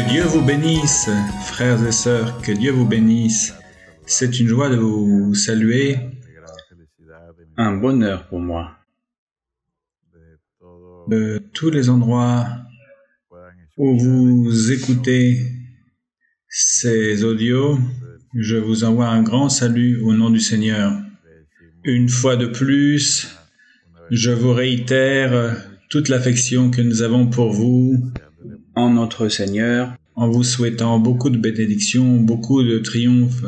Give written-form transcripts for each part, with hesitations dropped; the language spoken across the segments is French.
Que Dieu vous bénisse, frères et sœurs, que Dieu vous bénisse. C'est une joie de vous saluer, un bonheur pour moi. De tous les endroits où vous écoutez ces audios, je vous envoie un grand salut au nom du Seigneur. Une fois de plus, je vous réitère toute l'affection que nous avons pour vous en notre Seigneur, en vous souhaitant beaucoup de bénédictions, beaucoup de triomphes,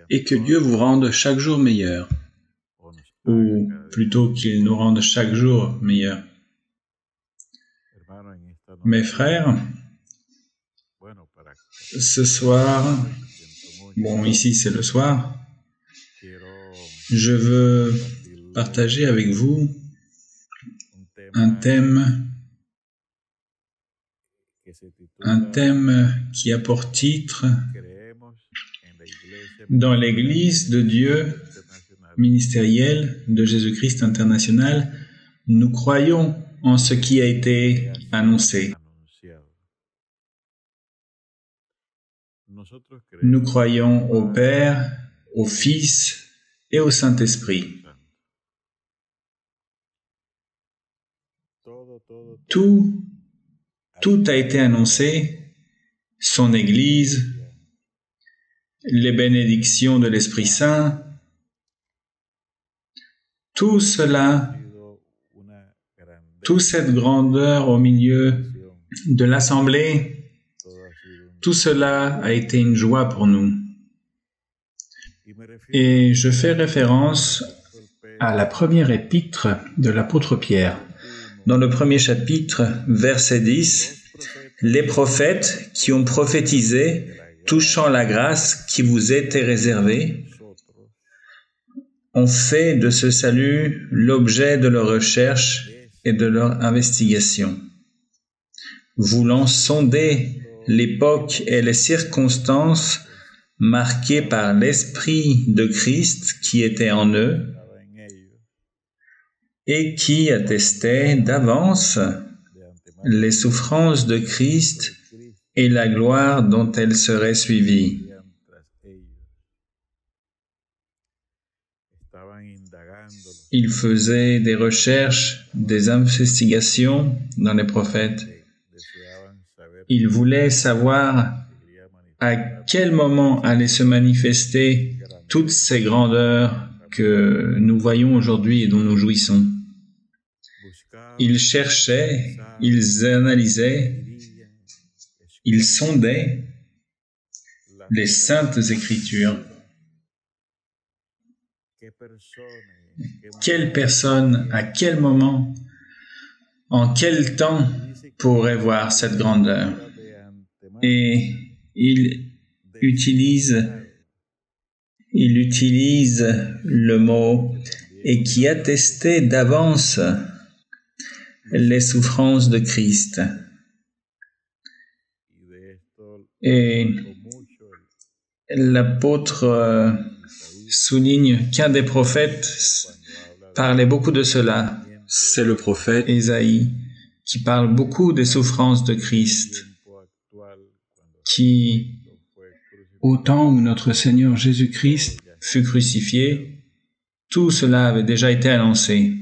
et que Dieu vous rende chaque jour meilleur, ou plutôt qu'il nous rende chaque jour meilleur. Mes frères, ce soir, ici c'est le soir, je veux partager avec vous un thème qui a pour titre « Dans l'Église de Dieu ministérielle de Jésus-Christ international, nous croyons en ce qui a été annoncé. Nous croyons au Père, au Fils et au Saint-Esprit. Tout a été annoncé, son Église, les bénédictions de l'Esprit Saint, tout cela, toute cette grandeur au milieu de l'Assemblée, tout cela a été une joie pour nous. Et je fais référence à la première épître de l'apôtre Pierre. Dans le premier chapitre, verset 10, « Les prophètes qui ont prophétisé touchant la grâce qui vous était réservée, ont fait de ce salut l'objet de leur recherche et de leur investigation, voulant sonder l'époque et les circonstances marquées par l'Esprit de Christ qui était en eux et qui attestait d'avance les souffrances de Christ et la gloire dont elles seraient suivies. » Il faisait des recherches, des investigations dans les prophètes. Il voulait savoir à quel moment allaient se manifester toutes ces grandeurs que nous voyons aujourd'hui et dont nous jouissons. Ils cherchaient, ils analysaient, ils sondaient les saintes Écritures. Quelle personne, à quel moment, en quel temps pourrait voir cette grandeur? Et il utilise le mot « et qui attestait d'avance les souffrances de Christ ». Et l'apôtre souligne qu'un des prophètes parlait beaucoup de cela. C'est le prophète Ésaïe qui parle beaucoup des souffrances de Christ, qui, au temps où notre Seigneur Jésus-Christ fut crucifié, tout cela avait déjà été annoncé.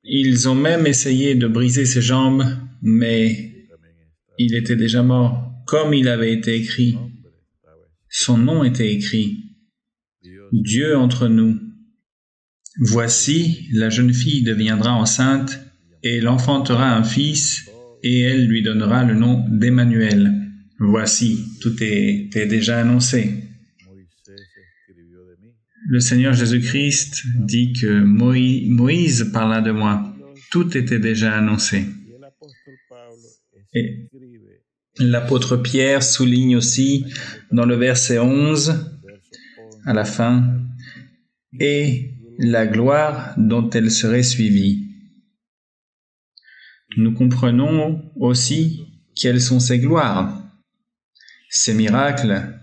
Ils ont même essayé de briser ses jambes, mais il était déjà mort, comme il avait été écrit. Son nom était écrit. Dieu entre nous. Voici, la jeune fille deviendra enceinte, et elle enfantera un fils, et elle lui donnera le nom d'Emmanuel. Voici, tout était déjà annoncé. Le Seigneur Jésus-Christ dit que Moïse parla de moi. Tout était déjà annoncé. Et l'apôtre Pierre souligne aussi dans le verset 11, à la fin, « et la gloire dont elle serait suivie ». Nous comprenons aussi quelles sont ces gloires, ces miracles,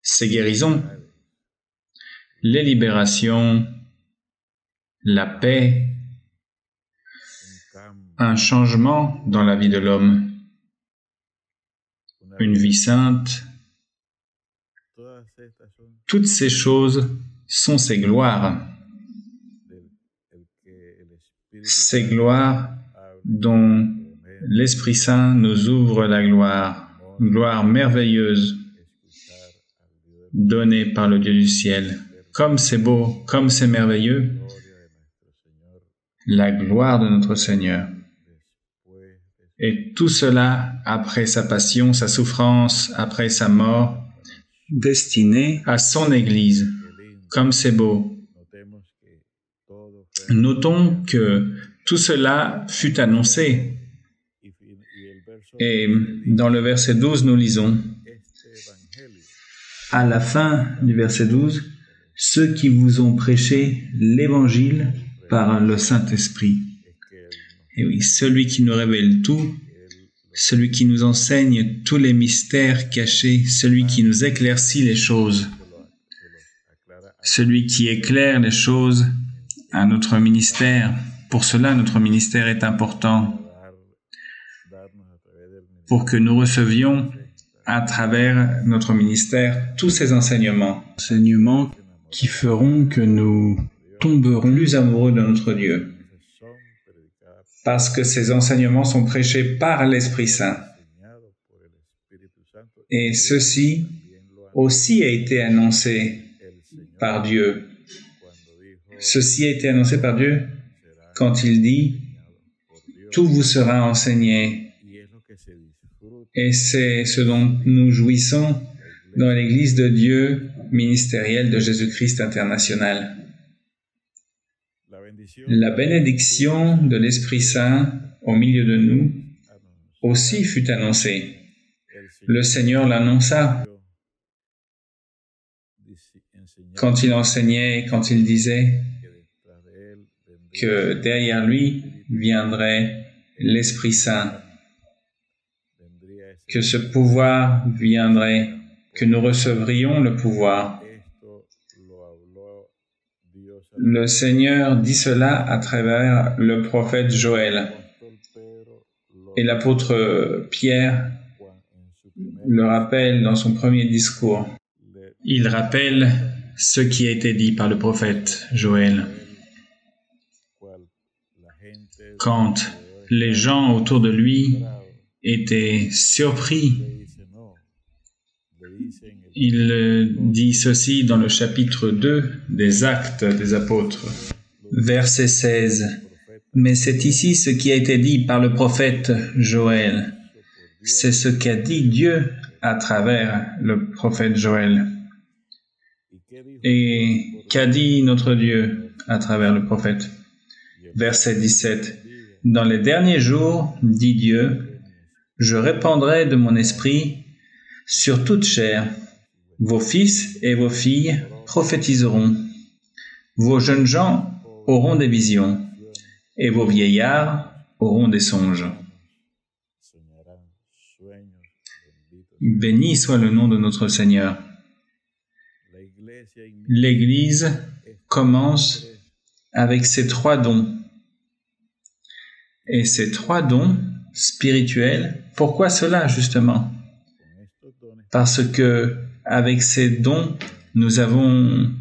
ces guérisons, les libérations, la paix, un changement dans la vie de l'homme, une vie sainte. Toutes ces choses sont ces gloires dont l'Esprit Saint nous ouvre la gloire merveilleuse donnée par le Dieu du ciel. Comme c'est beau, comme c'est merveilleux, la gloire de notre Seigneur. Et tout cela après sa passion, sa souffrance, après sa mort, destiné à son Église. Comme c'est beau. Notons que tout cela fut annoncé. Et dans le verset 12, nous lisons, à la fin du verset 12, « Ceux qui vous ont prêché l'Évangile par le Saint-Esprit. » Et oui, celui qui nous révèle tout, celui qui nous enseigne tous les mystères cachés, celui qui nous éclaircit les choses, celui qui éclaire les choses à notre ministère. Pour cela, notre ministère est important, pour que nous recevions à travers notre ministère tous ces enseignements qui feront que nous tomberons plus amoureux de notre Dieu. Parce que ces enseignements sont prêchés par l'Esprit Saint. Et ceci aussi a été annoncé par Dieu. Ceci a été annoncé par Dieu quand il dit « Tout vous sera enseigné ». Et c'est ce dont nous jouissons dans l'Église de Dieu ministérielle de Jésus-Christ international. La bénédiction de l'Esprit Saint au milieu de nous aussi fut annoncée. Le Seigneur l'annonça quand il enseignait, quand il disait que derrière lui viendrait l'Esprit Saint, que ce pouvoir viendrait, que nous recevrions le pouvoir. Le Seigneur dit cela à travers le prophète Joël. Et l'apôtre Pierre le rappelle dans son premier discours. Il rappelle ce qui a été dit par le prophète Joël. Quand les gens autour de lui étaient surpris, il dit ceci dans le chapitre 2 des Actes des Apôtres, verset 16. « Mais c'est ici ce qui a été dit par le prophète Joël. C'est ce qu'a dit Dieu à travers le prophète Joël. Et qu'a dit notre Dieu à travers le prophète? Verset 17. « Dans les derniers jours, dit Dieu, je répandrai de mon esprit sur toute chair. Vos fils et vos filles prophétiseront. Vos jeunes gens auront des visions, et vos vieillards auront des songes. » Béni soit le nom de notre Seigneur. L'Église commence avec ces 3 dons. Et ces 3 dons spirituels, pourquoi cela justement? Parce que avec ces dons, nous avons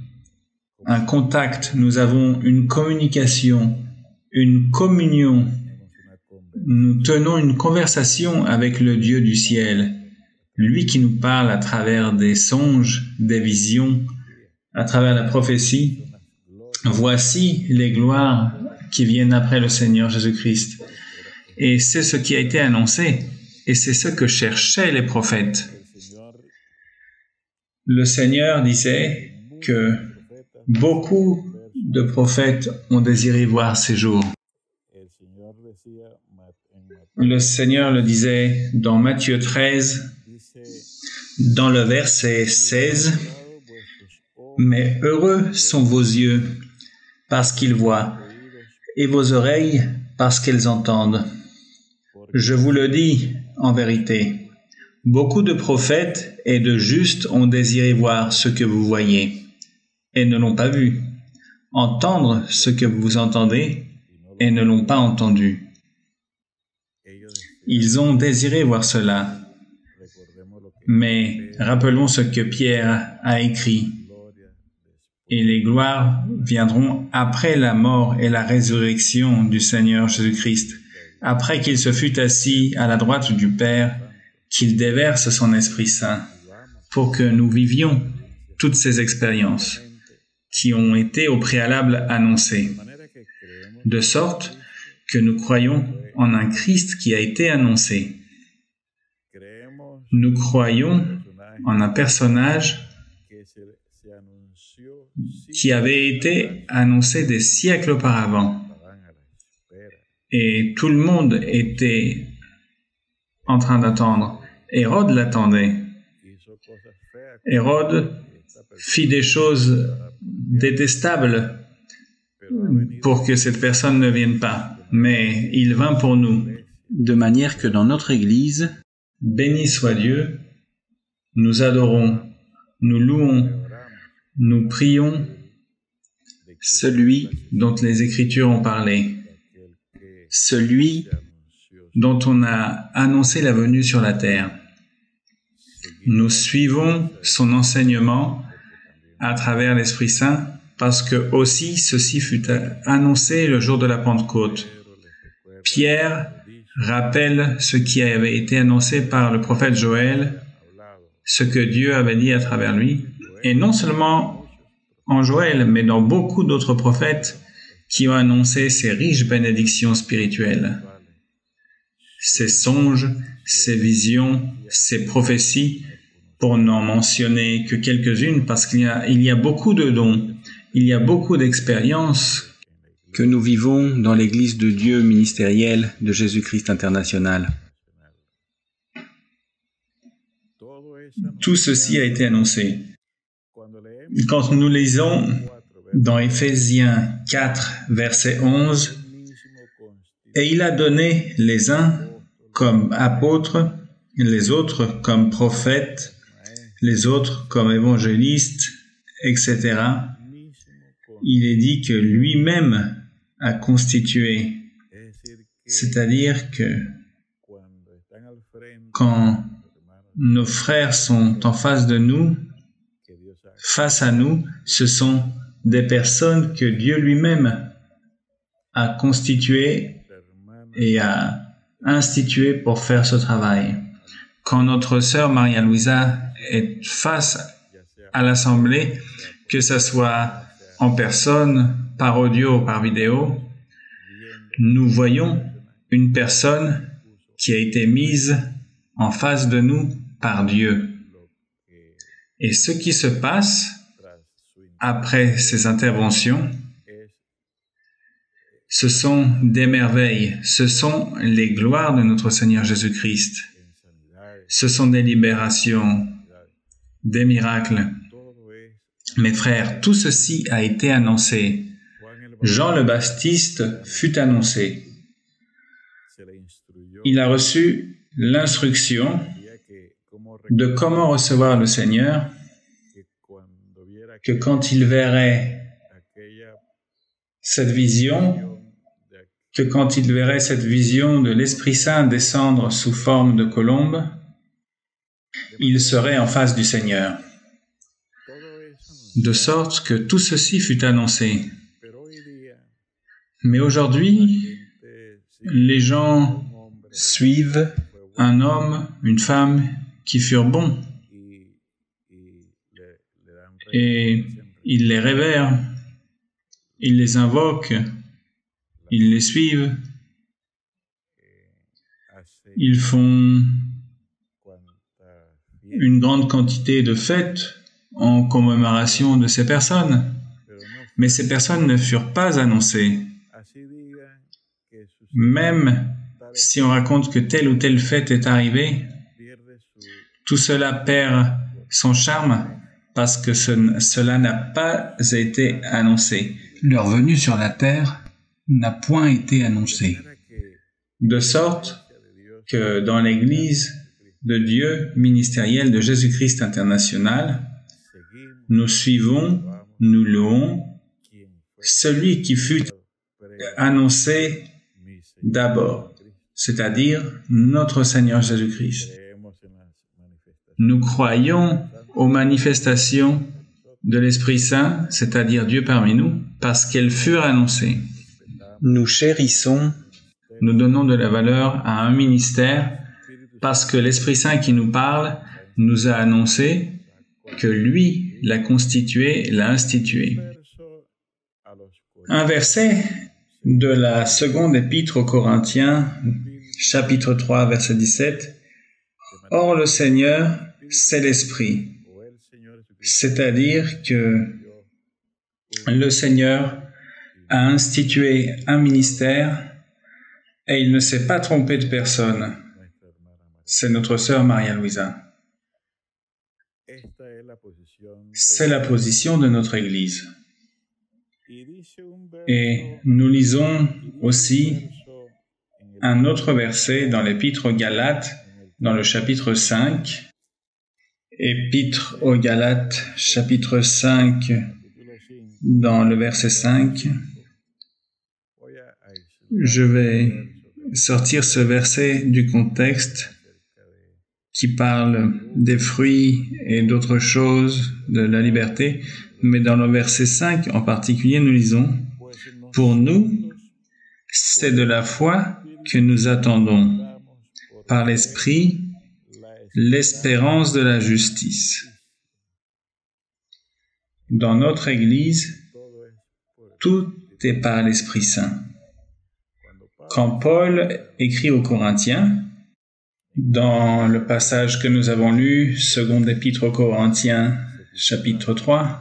un contact, nous avons une communication, une communion. Nous tenons une conversation avec le Dieu du ciel, lui qui nous parle à travers des songes, des visions, à travers la prophétie. Voici les gloires qui viennent après le Seigneur Jésus-Christ. Et c'est ce qui a été annoncé, et c'est ce que cherchaient les prophètes. Le Seigneur disait que beaucoup de prophètes ont désiré voir ces jours. Le Seigneur le disait dans Matthieu 13, dans le verset 16, « Mais heureux sont vos yeux, parce qu'ils voient, et vos oreilles, parce qu'elles entendent. Je vous le dis en vérité, beaucoup de prophètes et de justes ont désiré voir ce que vous voyez, et ne l'ont pas vu, entendre ce que vous entendez, et ne l'ont pas entendu. Ils ont désiré voir cela. Mais rappelons ce que Pierre a écrit. Et les gloires viendront après la mort et la résurrection du Seigneur Jésus-Christ, après qu'il se fût assis à la droite du Père, qu'il déverse son Esprit Saint, pour que nous vivions toutes ces expériences qui ont été au préalable annoncées, de sorte que nous croyons en un Christ qui a été annoncé. Nous croyons en un personnage qui avait été annoncé des siècles auparavant. Et tout le monde était en train d'attendre. Hérode l'attendait. Hérode fit des choses détestables pour que cette personne ne vienne pas. Mais il vint pour nous. De manière que dans notre Église, béni soit Dieu, nous adorons, nous louons, nous prions celui dont les Écritures ont parlé, celui dont on a annoncé la venue sur la terre. Nous suivons son enseignement à travers l'Esprit Saint parce que aussi ceci fut annoncé le jour de la Pentecôte. Pierre rappelle ce qui avait été annoncé par le prophète Joël, ce que Dieu avait dit à travers lui, et non seulement en Joël, mais dans beaucoup d'autres prophètes qui ont annoncé ces riches bénédictions spirituelles. Ces songes, ces visions, ces prophéties, pour n'en mentionner que quelques-unes, parce qu'il y a beaucoup de dons, il y a beaucoup d'expériences que nous vivons dans l'Église de Dieu ministérielle de Jésus-Christ international. Tout ceci a été annoncé. Quand nous lisons dans Éphésiens 4, verset 11, « Et il a donné les uns comme apôtres, les autres comme prophètes, les autres comme évangélistes, etc. » Il est dit que lui-même a constitué. C'est-à-dire que quand nos frères sont en face de nous, face à nous, ce sont des personnes que Dieu lui-même a constituées et a instituées pour faire ce travail. Quand notre sœur Maria-Louisa est face à l'Assemblée, que ce soit en personne, par audio ou par vidéo, nous voyons une personne qui a été mise en face de nous par Dieu. Et ce qui se passe après ces interventions, ce sont des merveilles, ce sont les gloires de notre Seigneur Jésus-Christ. Ce sont des libérations, des miracles. Mes frères, tout ceci a été annoncé. Jean le Baptiste fut annoncé. Il a reçu l'instruction de comment recevoir le Seigneur, que quand il verrait cette vision, de l'Esprit Saint descendre sous forme de colombe, il serait en face du Seigneur. De sorte que tout ceci fut annoncé. Mais aujourd'hui, les gens suivent un homme, une femme qui furent bons. Et ils les révèrent, ils les invoquent, ils les suivent. Ils font une grande quantité de fêtes en commémoration de ces personnes. Mais ces personnes ne furent pas annoncées. Même si on raconte que telle ou telle fête est arrivée, tout cela perd son charme parce que cela n'a pas été annoncé. Leur venue sur la terre n'a point été annoncée. De sorte que dans l'Église de Dieu ministérielle de Jésus-Christ international, nous suivons, nous louons celui qui fut annoncé d'abord, c'est-à-dire notre Seigneur Jésus-Christ. Nous croyons aux manifestations de l'Esprit Saint, c'est-à-dire Dieu parmi nous, parce qu'elles furent annoncées. Nous chérissons, nous donnons de la valeur à un ministère parce que l'Esprit Saint qui nous parle nous a annoncé que lui l'a constitué, l'a institué. Un verset de la seconde épître aux Corinthiens, chapitre 3, verset 17. « Or le Seigneur, c'est l'Esprit. » C'est-à-dire que le Seigneur a institué un ministère et il ne s'est pas trompé de personne. C'est notre sœur Maria-Louisa. C'est la position de notre Église. Et nous lisons aussi un autre verset dans l'Épître aux Galates, dans le chapitre 5. Épître aux Galates, chapitre 5, dans le verset 5. Je vais sortir ce verset du contexte qui parle des fruits et d'autres choses, de la liberté, mais dans le verset 5 en particulier, nous lisons « Pour nous, c'est de la foi que nous attendons, par l'Esprit, l'espérance de la justice. » Dans notre Église, tout est par l'Esprit Saint. Quand Paul écrit aux Corinthiens, dans le passage que nous avons lu, seconde épître aux Corinthiens, chapitre 3,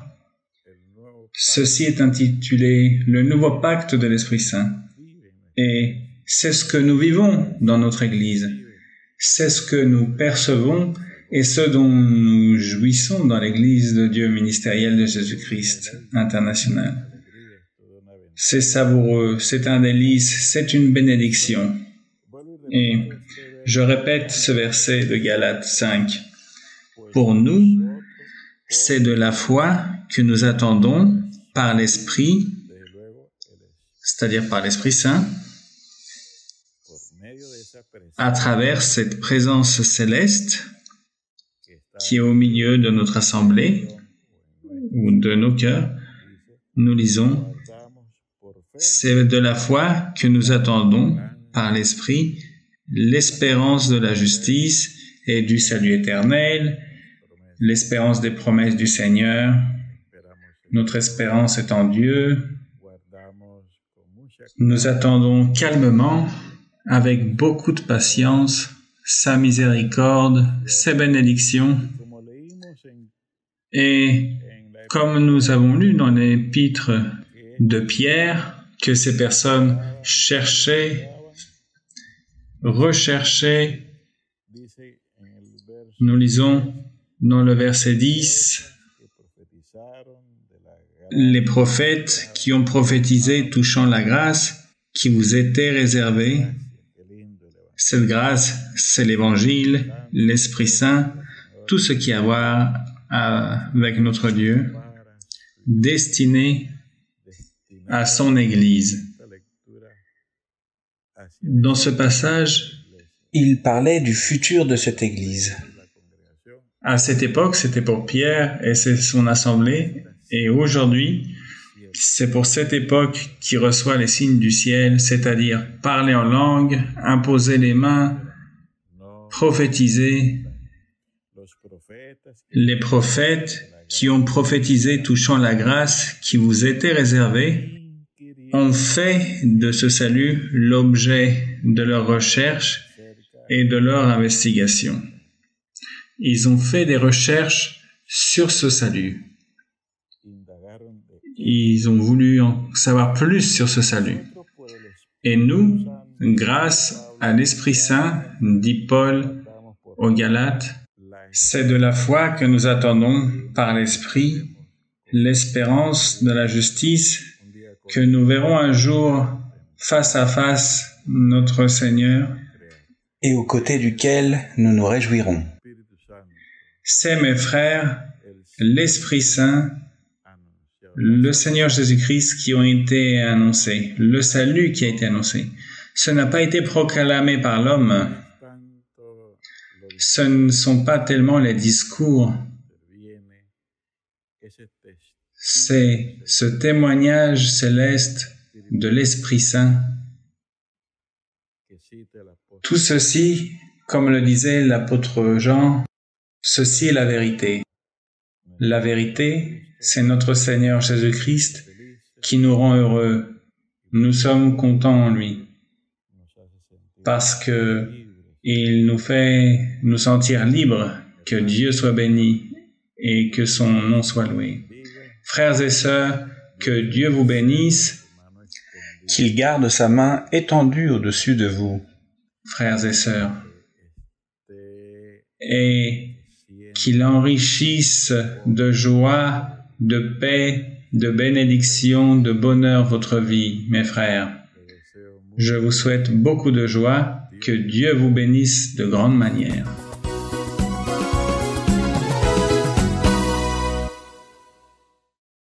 ceci est intitulé « Le nouveau pacte de l'Esprit Saint ». Et c'est ce que nous vivons dans notre Église. C'est ce que nous percevons et ce dont nous jouissons dans l'Église de Dieu ministérielle de Jésus-Christ international. C'est savoureux, c'est un délice, c'est une bénédiction. Et je répète ce verset de Galates 5. Pour nous, c'est de la foi que nous attendons par l'Esprit, c'est-à-dire par l'Esprit Saint, à travers cette présence céleste qui est au milieu de notre assemblée ou de nos cœurs. Nous lisons, c'est de la foi que nous attendons par l'Esprit l'espérance de la justice et du salut éternel, l'espérance des promesses du Seigneur. Notre espérance est en Dieu. Nous attendons calmement, avec beaucoup de patience, sa miséricorde, ses bénédictions. Et comme nous avons lu dans l'épître de Pierre, que ces personnes cherchaient, recherchaient, nous lisons dans le verset 10, les prophètes qui ont prophétisé touchant la grâce qui vous était réservée. Cette grâce, c'est l'Évangile, l'Esprit Saint, tout ce qui a à voir avec notre Dieu, destiné à son Église. Dans ce passage, il parlait du futur de cette Église. À cette époque, c'était pour Pierre et c'est son assemblée, et aujourd'hui, c'est pour cette époque qui reçoit les signes du ciel, c'est-à-dire parler en langue, imposer les mains, prophétiser. Les prophètes qui ont prophétisé touchant la grâce qui vous était réservée ont fait de ce salut l'objet de leur recherche et de leur investigation. Ils ont fait des recherches sur ce salut. Ils ont voulu en savoir plus sur ce salut. Et nous, grâce à l'Esprit Saint, dit Paul aux Galates, c'est de la foi que nous attendons par l'Esprit, l'espérance de la justice, que nous verrons un jour face à face notre Seigneur et aux côtés duquel nous nous réjouirons. C'est, mes frères, l'Esprit Saint, le Seigneur Jésus-Christ qui ont été annoncés, le salut qui a été annoncé. Ce n'a pas été proclamé par l'homme. Ce ne sont pas tellement les discours. C'est ce témoignage céleste de l'Esprit Saint. Tout ceci, comme le disait l'apôtre Jean, ceci est la vérité. La vérité, c'est notre Seigneur Jésus-Christ qui nous rend heureux. Nous sommes contents en lui parce que il nous fait nous sentir libres, que Dieu soit béni et que son nom soit loué. Frères et sœurs, que Dieu vous bénisse, qu'il garde sa main étendue au-dessus de vous, frères et sœurs, et qu'il enrichisse de joie, de paix, de bénédiction, de bonheur votre vie, mes frères. Je vous souhaite beaucoup de joie, que Dieu vous bénisse de grande manière.